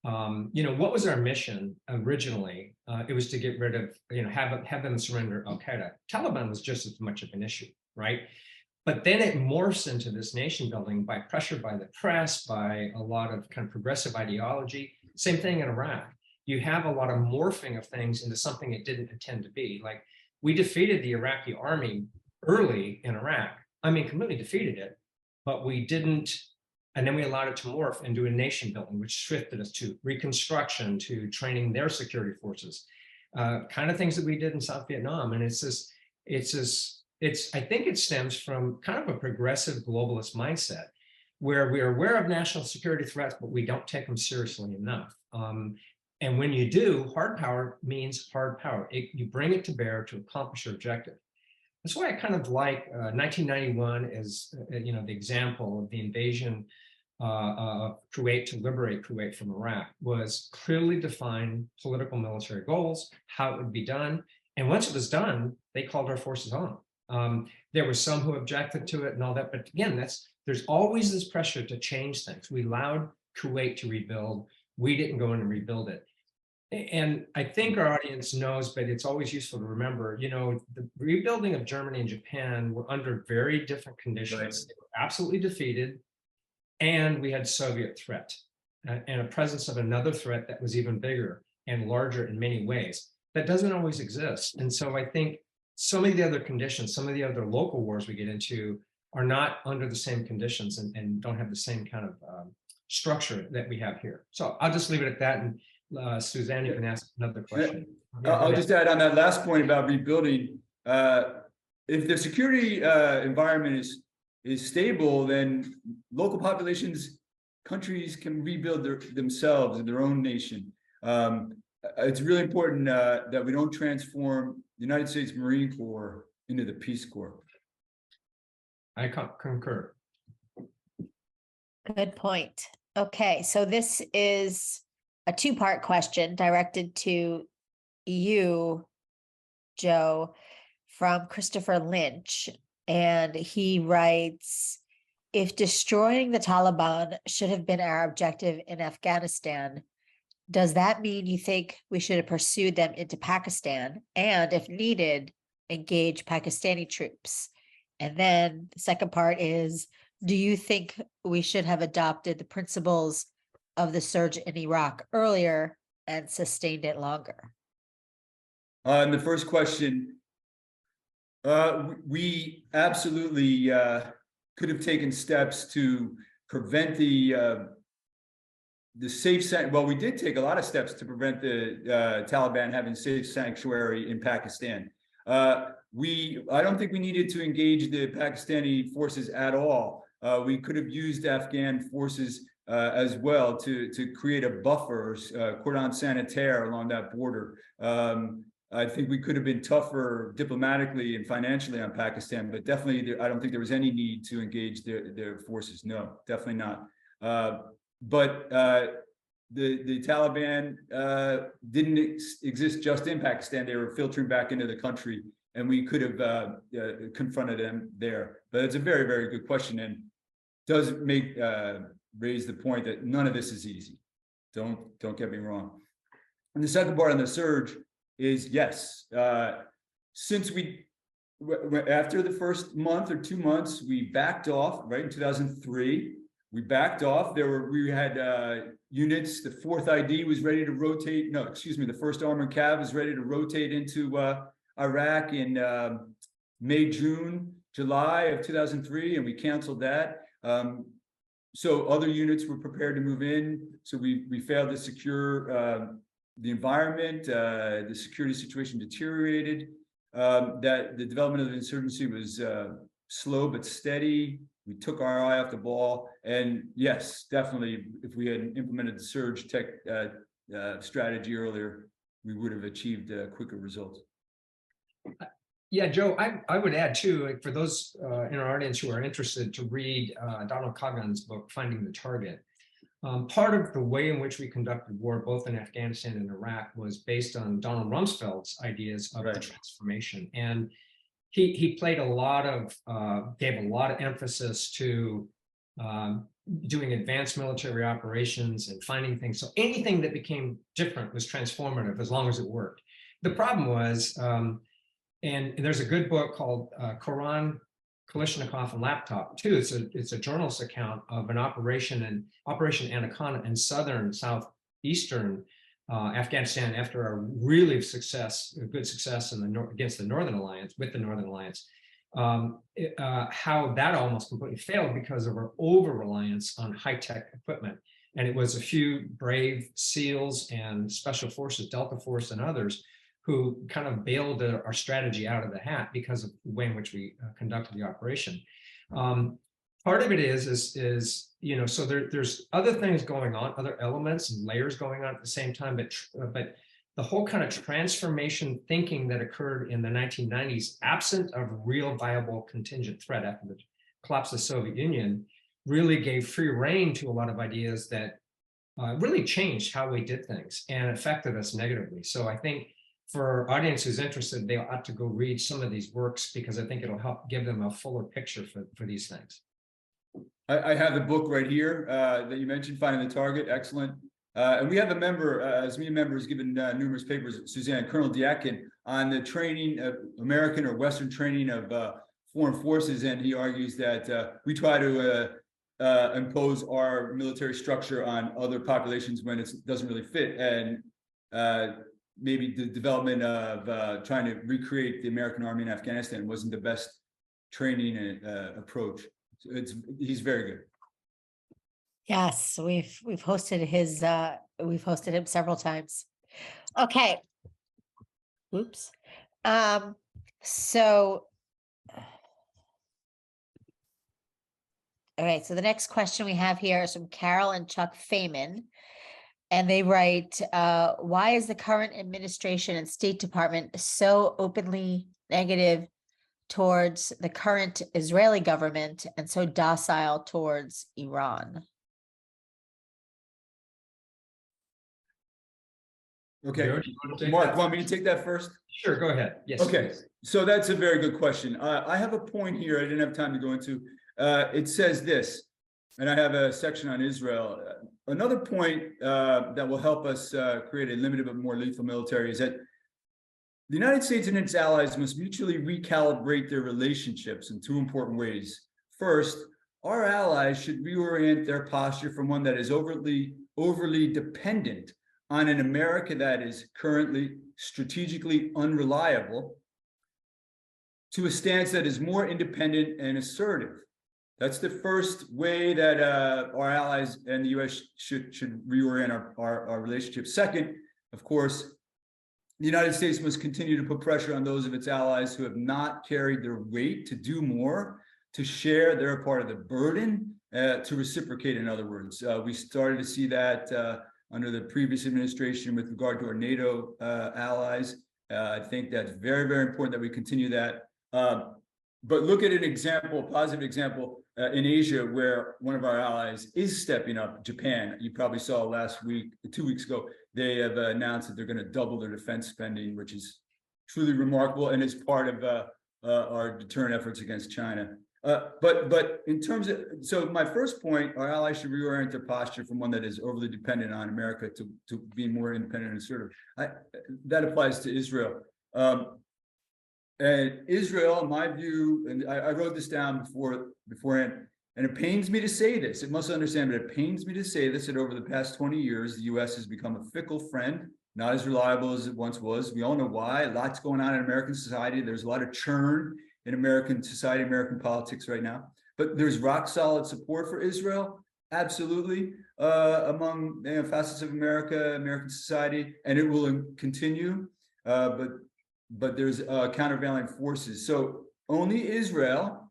What was our mission originally? It was to get rid of, have them surrender Al-Qaeda. Taliban was just as much of an issue, right? But then it morphs into this nation building by pressure by the press, by a lot of kind of progressive ideology. Same thing in Iraq. You have a lot of morphing of things into something it didn't intend to be. Like, we defeated the Iraqi army early in Iraq. I mean, completely defeated it, but we didn't. And then we allowed it to morph into a nation building, which shifted us to reconstruction, to training their security forces, kind of things that we did in South Vietnam. And I think it stems from kind of a progressive globalist mindset, where we are aware of national security threats, but we don't take them seriously enough. And when you do, hard power means hard power. You bring it to bear to accomplish your objective. That's why I kind of like 1991 as the example of the invasion of Kuwait to liberate Kuwait from Iraq. Was clearly defined political military goals, how it would be done. And once it was done, they called our forces on. There were some who objected to it and all that, but again, there's always this pressure to change things. We allowed Kuwait to rebuild. We didn't go in and rebuild it. And I think our audience knows, but it's always useful to remember, the rebuilding of Germany and Japan were under very different conditions. Right. They were absolutely defeated, and we had Soviet threat and a presence of another threat that was even bigger and larger in many ways. That doesn't always exist. And so I think some of the other conditions, some of the other local wars we get into are not under the same conditions and don't have the same kind of structure that we have here. So I'll just leave it at that. And Suzanne, you can ask another question. I'll just add on that last point about rebuilding. If the security environment is stable, then local populations, countries can rebuild themselves in their own nation. It's really important that we don't transform the United States Marine Corps into the Peace Corps. I concur. Good point. Okay, so this is a two-part question directed to you, Joe, from Christopher Lynch. And he writes, if destroying the Taliban should have been our objective in Afghanistan, does that mean you think we should have pursued them into Pakistan? And if needed, engage Pakistani troops? And then the second part is, do you think we should have adopted the principles of the surge in Iraq earlier and sustained it longer? And the first question, we absolutely could have taken steps to prevent the safe well, we did take a lot of steps to prevent the Taliban having safe sanctuary in Pakistan. I don't think we needed to engage the Pakistani forces at all. We could have used Afghan forces as well to create a buffer, cordon sanitaire along that border. I think we could have been tougher diplomatically and financially on Pakistan, but definitely I don't think there was any need to engage their forces. No, definitely not. But the Taliban didn't exist just in Pakistan. They were filtering back into the country, and we could have confronted them there. But it's a very, very good question, and does make raise the point that none of this is easy. Don't get me wrong. And the second part on the surge is yes. Since after the first month or 2 months, we backed off. Right in 2003, we backed off. We had units. The 4th ID was ready to rotate. No, excuse me. The 1st Armored Cav was ready to rotate into Iraq in May, June, July of 2003, and we canceled that. So other units were prepared to move in. So we failed to secure the environment. The security situation deteriorated. That the development of the insurgency was slow but steady. We took our eye off the ball, and yes, definitely, if we had implemented the surge tech strategy earlier, we would have achieved quicker results. Yeah, Joe, I would add too, like for those in our audience who are interested to read Donald Kagan's book, Finding the Target. Part of the way in which we conducted war, both in Afghanistan and Iraq, was based on Donald Rumsfeld's ideas of the transformation. And he played gave a lot of emphasis to doing advanced military operations and finding things. So anything that became different was transformative as long as it worked. The problem was, and there's a good book called Koran, Kalashnikov, and Laptop too. It's a journalist account of an Operation Anaconda in southeastern Afghanistan after a really good success against the Northern Alliance, with the Northern Alliance. How that almost completely failed because of our over-reliance on high-tech equipment. And it was a few brave SEALs and Special Forces, Delta Force and others, who kind of bailed our strategy out of the hat because of the way in which we conducted the operation. Part of it is you know, so there's other things going on, other elements and layers going on at the same time, but the whole kind of transformation thinking that occurred in the 1990s, absent of real viable contingent threat after the collapse of the Soviet Union, really gave free rein to a lot of ideas that really changed how we did things and affected us negatively. So I think for our audience who's interested, they ought to go read some of these works because I think it'll help give them a fuller picture for these things. I have the book right here that you mentioned, Finding the Target. Excellent. And we have a member, ASMEA member, who's given numerous papers, Suzanne, Colonel Diakin, on the training of American or Western training of foreign forces. And he argues that we try to impose our military structure on other populations when it doesn't really fit. And maybe the development of trying to recreate the American Army in Afghanistan wasn't the best training approach. So he's very good. Yes, we've hosted him several times. Okay. Oops. So all right, so the next question we have here is from Carol and Chuck Feynman. And they write, why is the current administration and State Department so openly negative towards the current Israeli government and so docile towards Iran? Okay, Joe, do you want to take Mark, that? want me to take that first? Sure, go ahead. Yes. Okay, please. so that's a very good question. I have a point here I didn't have time to go into. It says this, and I have a section on Israel. Another point that will help us create a limited but more lethal military is that the United States and its allies must mutually recalibrate their relationships in two important ways. First, our allies should reorient their posture from one that is overly dependent on an America that is currently strategically unreliable to a stance that is more independent and assertive. That's the first way that our allies and the U.S. should reorient our relationship. Second, of course, the United States must continue to put pressure on those of its allies who have not carried their weight to do more, to share their part of the burden, to reciprocate, in other words. We started to see that under the previous administration with regard to our NATO allies. I think that's very, very important that we continue that. But look at an example, a positive example in Asia, where one of our allies is stepping up. Japan, you probably saw last week, 2 weeks ago, they have announced that they're going to double their defense spending, which is truly remarkable and is part of our deterrent efforts against China. But in terms of, so my first point, our allies should reorient their posture from one that is overly dependent on America to be more independent and assertive. That applies to Israel. And Israel, in my view, and I wrote this down beforehand, and it pains me to say this. It must understand, but it pains me to say this, that over the past 20 years, the U.S. has become a fickle friend, not as reliable as it once was. We all know why. Lots going on in American society. There's a lot of churn in American society, American politics right now. But there's rock solid support for Israel, absolutely, among facets of American society, and it will continue. But there's countervailing forces. So only Israel,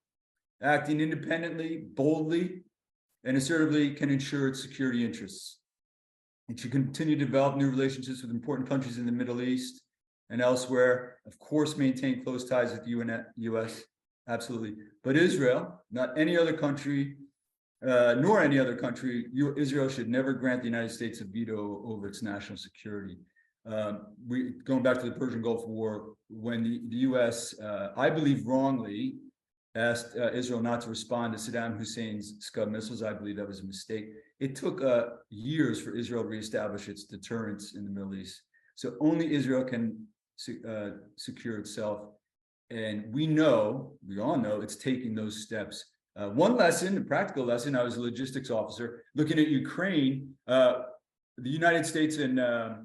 acting independently, boldly, and assertively, can ensure its security interests. It should continue to develop new relationships with important countries in the Middle East and elsewhere. Of course, maintain close ties with the U.S. Absolutely. But Israel, not any other country, nor any other country, Israel should never grant the United States a veto over its national security. Going back to the Persian Gulf War, when the U.S., I believe wrongly, asked Israel not to respond to Saddam Hussein's Scud missiles, I believe that was a mistake. It took years for Israel to reestablish its deterrence in the Middle East. So only Israel can secure itself. And we all know it's taking those steps. One lesson, a practical lesson, I was a logistics officer, looking at Ukraine, the United States and our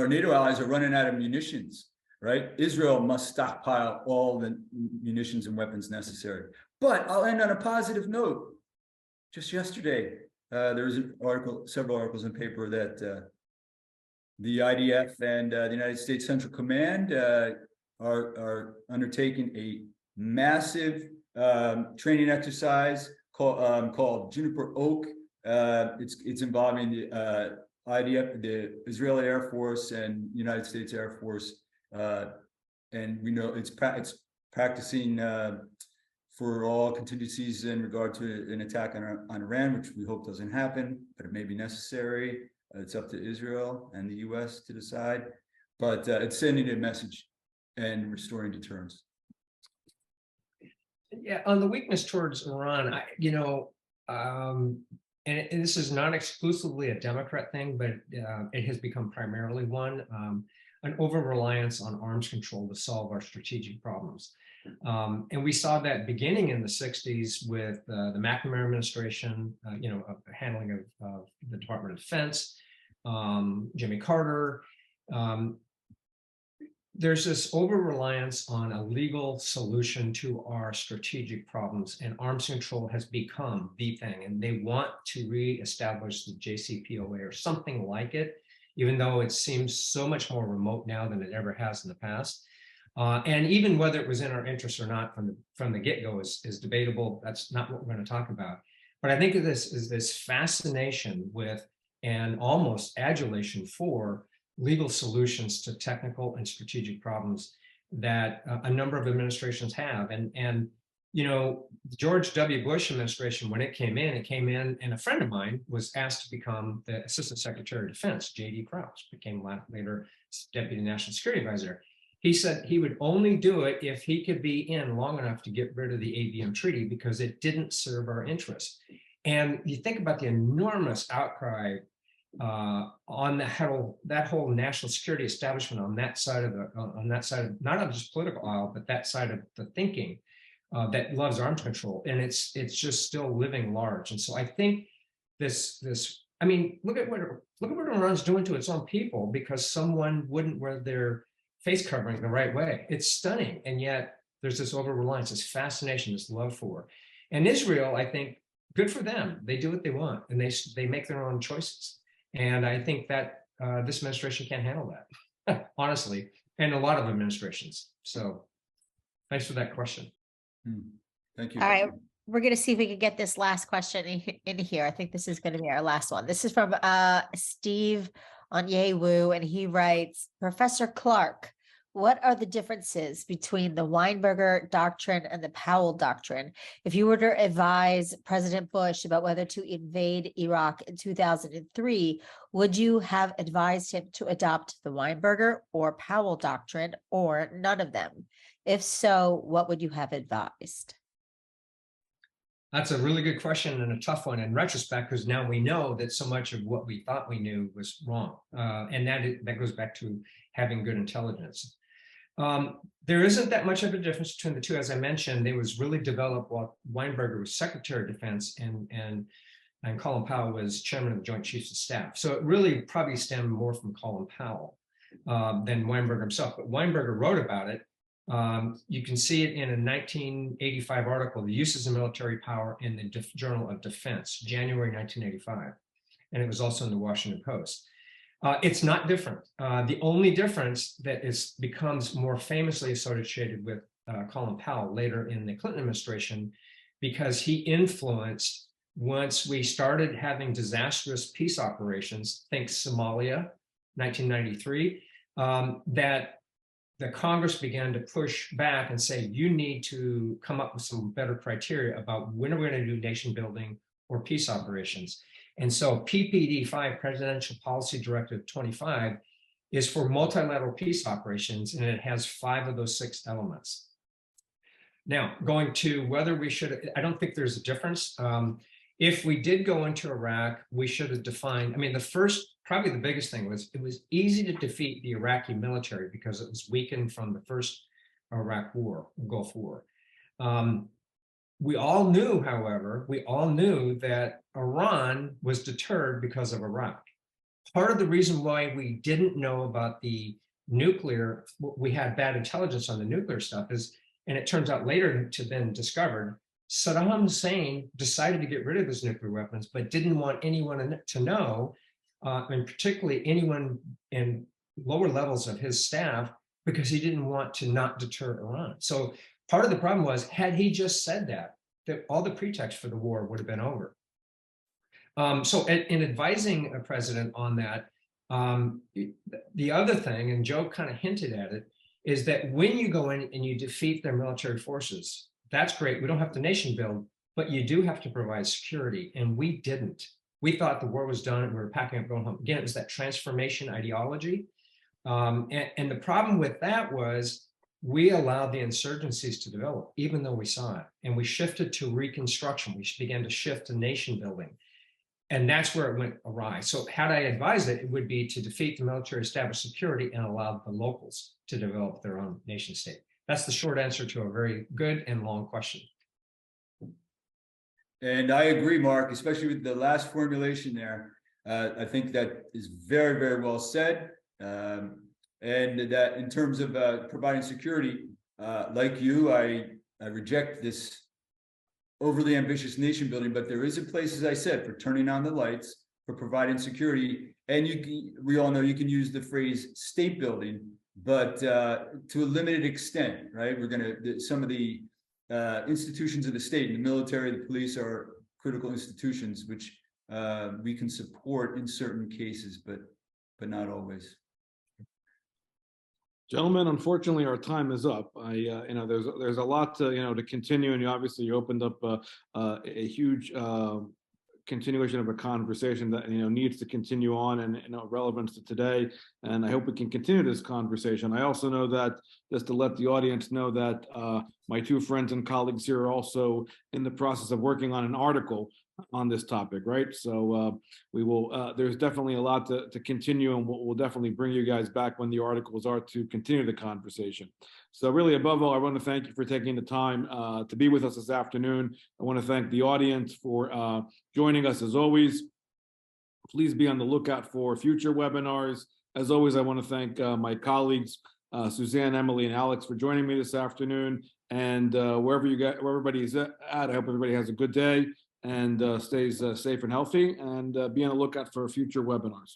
NATO allies are running out of munitions, right? Israel must stockpile all the munitions and weapons necessary. But I'll end on a positive note. Just yesterday, there was an article, several articles in paper that the IDF and the United States Central Command are undertaking a massive training exercise called Juniper Oak. It's involving the IDF, the Israeli Air Force, and United States Air Force, and we know it's practicing for all contingencies in regard to an attack on Iran, which we hope doesn't happen, but it may be necessary. It's up to Israel and the U.S. to decide, but it's sending a message and restoring deterrence. Yeah, on the weakness towards Iran, and this is not exclusively a Democrat thing, but it has become primarily one, an over-reliance on arms control to solve our strategic problems. And we saw that beginning in the 60s with the McNamara administration, handling of the Department of Defense, Jimmy Carter. There's this over-reliance on a legal solution to our strategic problems, and arms control has become the thing. And they want to reestablish the JCPOA or something like it, even though it seems so much more remote now than it ever has in the past. And even whether it was in our interest or not from the get-go is debatable. That's not what we're going to talk about. But I think of this is this fascination with and almost adulation for legal solutions to technical and strategic problems that a number of administrations have. And you know, the George W. Bush administration, when it came in, and a friend of mine was asked to become the Assistant Secretary of Defense, J.D. Krause, became later Deputy National Security Advisor. He said he would only do it if he could be in long enough to get rid of the ABM treaty because it didn't serve our interests. And you think about the enormous outcry on that whole national security establishment on that side of not of just political aisle, but that side of the thinking that loves arms control, and it's just still living large. And so I think this I mean, look at what Iran's doing to its own people because someone wouldn't wear their face covering the right way. It's stunning, and yet there's this over reliance, this fascination, this love for. And Israel, I think, good for them. They do what they want, and they make their own choices. And I think that this administration can't handle that, honestly, and a lot of administrations. So thanks for that question. Thank you. All right, we're going to see if we can get this last question in here. I think this is going to be our last one. This is from Steve Onyewu, and he writes, Professor Clark, what are the differences between the Weinberger Doctrine and the Powell Doctrine? If you were to advise President Bush about whether to invade Iraq in 2003, would you have advised him to adopt the Weinberger or Powell Doctrine, or none of them? If so, what would you have advised? That's a really good question and a tough one in retrospect, because now we know that so much of what we thought we knew was wrong. And that goes back to having good intelligence. There isn't that much of a difference between the two. As I mentioned, it was really developed while Weinberger was Secretary of Defense and Colin Powell was Chairman of the Joint Chiefs of Staff. So it really probably stemmed more from Colin Powell than Weinberger himself. But Weinberger wrote about it. You can see it in a 1985 article, The Uses of Military Power in the Journal of Defense, January 1985. And it was also in the Washington Post. It's not different. The only difference that becomes more famously associated with Colin Powell later in the Clinton administration, because he influenced, once we started having disastrous peace operations, think Somalia, 1993, that the Congress began to push back and say, you need to come up with some better criteria about when are we going to do nation building or peace operations. And so PPD 5, Presidential Policy Directive 25, is for multilateral peace operations, and it has 5 of those 6 elements. Now, going to whether we should, I don't think there's a difference. If we did go into Iraq, we should have defined, I mean, probably the biggest thing was it was easy to defeat the Iraqi military because it was weakened from the first Iraq War, Gulf War. We all knew, however, that Iran was deterred because of Iraq. Part of the reason why we didn't know about the nuclear, we had bad intelligence on the nuclear stuff is, and it turns out later to have been discovered, Saddam Hussein decided to get rid of his nuclear weapons, but didn't want anyone to know, and particularly anyone in lower levels of his staff, because he didn't want to not deter Iran. So part of the problem was, had he just said that all the pretext for the war would have been over. So in advising a president on that, the other thing, and Joe kind of hinted at it, is that when you go in and you defeat their military forces, that's great. We don't have to nation build, but you do have to provide security. And we didn't. We thought the war was done and we were packing up, going home. Again, it was that transformation ideology. And the problem with that was we allowed the insurgencies to develop, even though we saw it. And we shifted to reconstruction. We began to shift to nation building. And that's where it went awry. So had I advised it, it would be to defeat the military, establish security, and allow the locals to develop their own nation state. That's the short answer to a very good and long question. And I agree, Mark, especially with the last formulation there. I think that is very, very well said. And that in terms of providing security, like you, I reject this overly ambitious nation building, but there is a place, as I said, for turning on the lights, for providing security. And we all know you can use the phrase state building, but to a limited extent, right? Some of the institutions of the state, the military, the police are critical institutions, which we can support in certain cases, but not always. Gentlemen, unfortunately, our time is up. There's a lot to, to continue, and you opened up a huge continuation of a conversation that needs to continue on and relevance to today. And I hope we can continue this conversation. I also know that, just to let the audience know, that my two friends and colleagues here are also in the process of working on an article on this topic, right? So we will. There's definitely a lot to continue, and we'll definitely bring you guys back when the articles are to continue the conversation. So really, above all, I want to thank you for taking the time to be with us this afternoon. I want to thank the audience for joining us as always. Please be on the lookout for future webinars. As always, I want to thank my colleagues, Suzanne, Emily, and Alex, for joining me this afternoon. And wherever everybody's at, I hope everybody has a good day and stays safe and healthy, and be on the lookout for future webinars.